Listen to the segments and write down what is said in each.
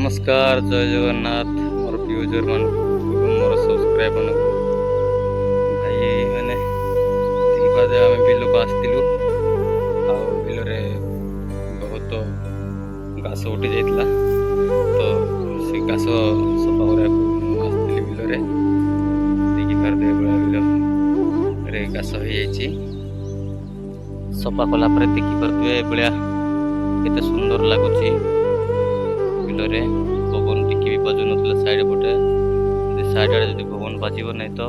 नमस्कार जय जगन्नाथ मोर व्यूजर मान मोर सब्सक्राइब मान भाई मैंने देखा आम बिल को आसलु बिल बहुत घास उठी जाता तो से घास सफा करने आसली बिल देखिपार बिल घास हो सफा कला देखिपे भाया केते सुंदर लगुच बिलरे पवन टिकी भी बाजू ना साइड पटे साइड आड़े जो पवन बाजब नहीं तो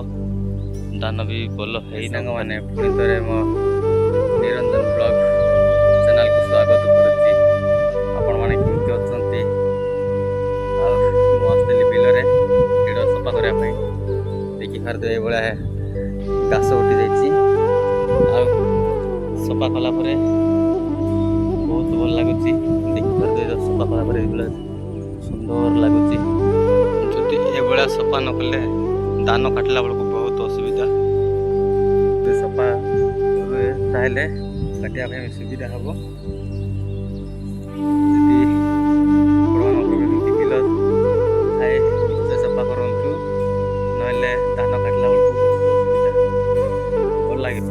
धान भी भल है मैंने पुणी थे मो निरंजन ब्लॉग चैनल को स्वागत करुच्ची आपण मैंने केमती अच्छा बिलरे हिड़ सफा करने देखी पारे भाया घास उठी जा सफा कला बहुत भल लगुच देखी पारे सफा कला सुंदर लगुच जदि ये सफा न कले धान काटला बेलू बहुत असुविधा सफा हुए ताहले काटिया सुविधा हम बिल थाए निश्चय सफा करूँ ना धान काटला बेलू बहुत असुविधा भल लगे।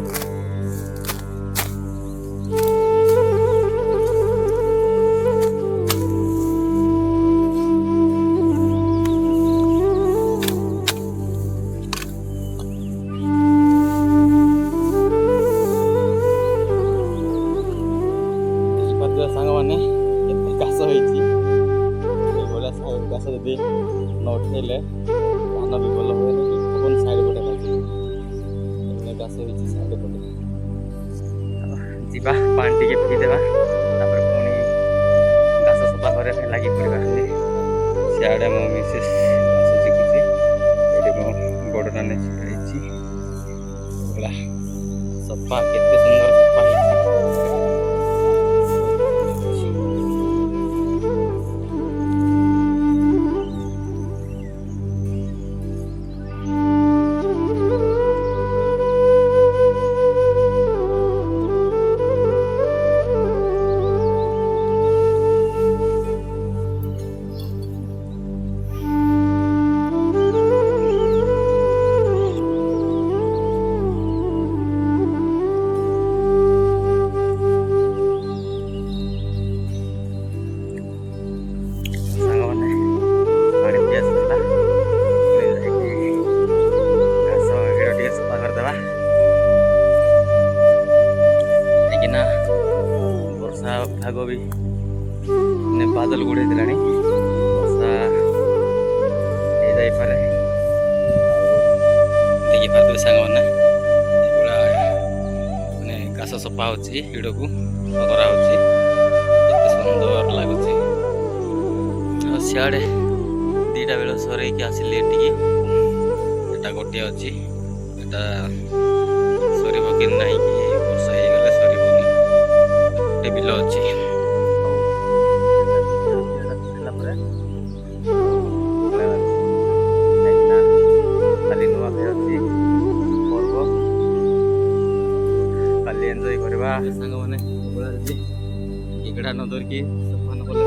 सांग मैंने घास घास जदि न उठेले धान भी भल हुए पवन साइड पटे बाजे घास साइड पटे जीवा पानी टे पीदेवा पुणी घास सफा करने लगी पड़ा सियाड़े मो मिसेस घास चिकुची ये मो गोड़ना ने सफा केते सुंदर सफा वर्षा भाग भी बादल गुड़े वर्षा हो देखी पारे सांग मैंने घास सफा हो हिड़ को करा सुंदर लगुच सियाड़े दीटा बेल सर आसिले टा गोटे अच्छी सर कि ना कि वर्षा हो गले सर बिल अच्छी खाली नुआ खाई अच्छी पर्व खाली एंजय करवा सांग मैंने इकड़ा न धरिकी सफा न कले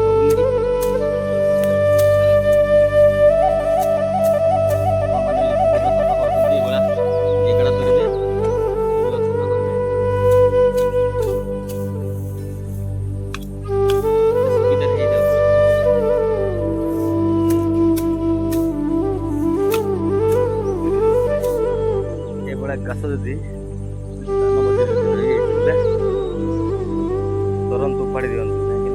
घास जदि तुरंत उपाड़ी दिंतु कहीं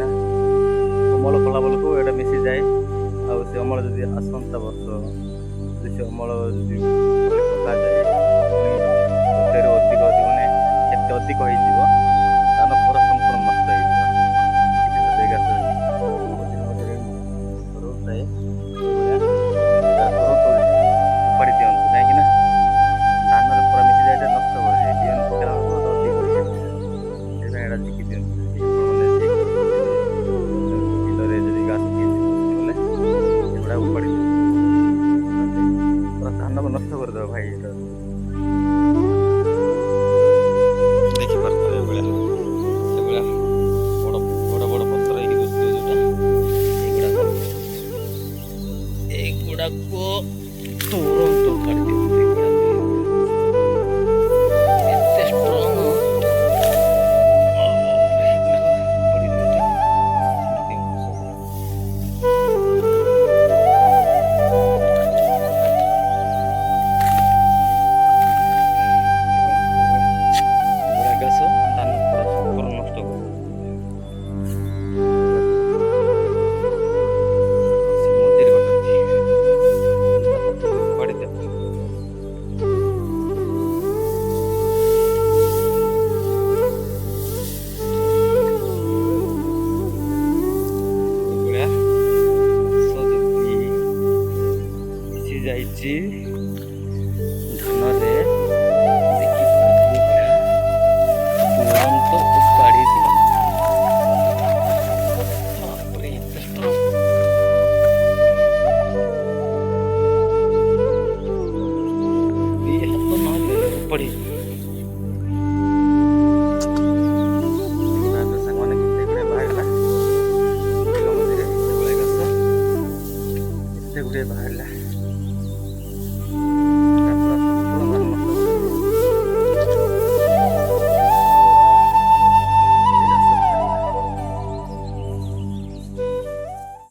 अमल कला बेलू ये मिसी जाए से अमल जदि आसंता वर्ष से अमल पका जाए अधिक मानने एत अधिक हो धान पूरा संपूर्ण नष्ट उपाड़ी दिंतु कहीं धान पूरा मिसी जाए नष्ट कर चिकी दिखते बिल घास उपाड़ी पूरा धान को नष्ट करदे भाई देखी पारे। ହେଇଛି ଧାନରେ ଦେଖିପାରୁଥିବେ ଭଳିଆ ତୁରନ୍ତ ଉପାଡ଼ି ଦିଅ। ବାପରେ ଏତେ strong। ଦି ହାତ ନହେଲେ ଉପାଡ଼ି ସାଙ୍ଗମାନେ କେତେ ଗୁଡ଼େ ବାହାରିଲା ବିଲ ମଝିରେ ଏଭଳିଆ ଘାସ ଏତେ ଗୁଡ଼େ ବାହାରିଲା।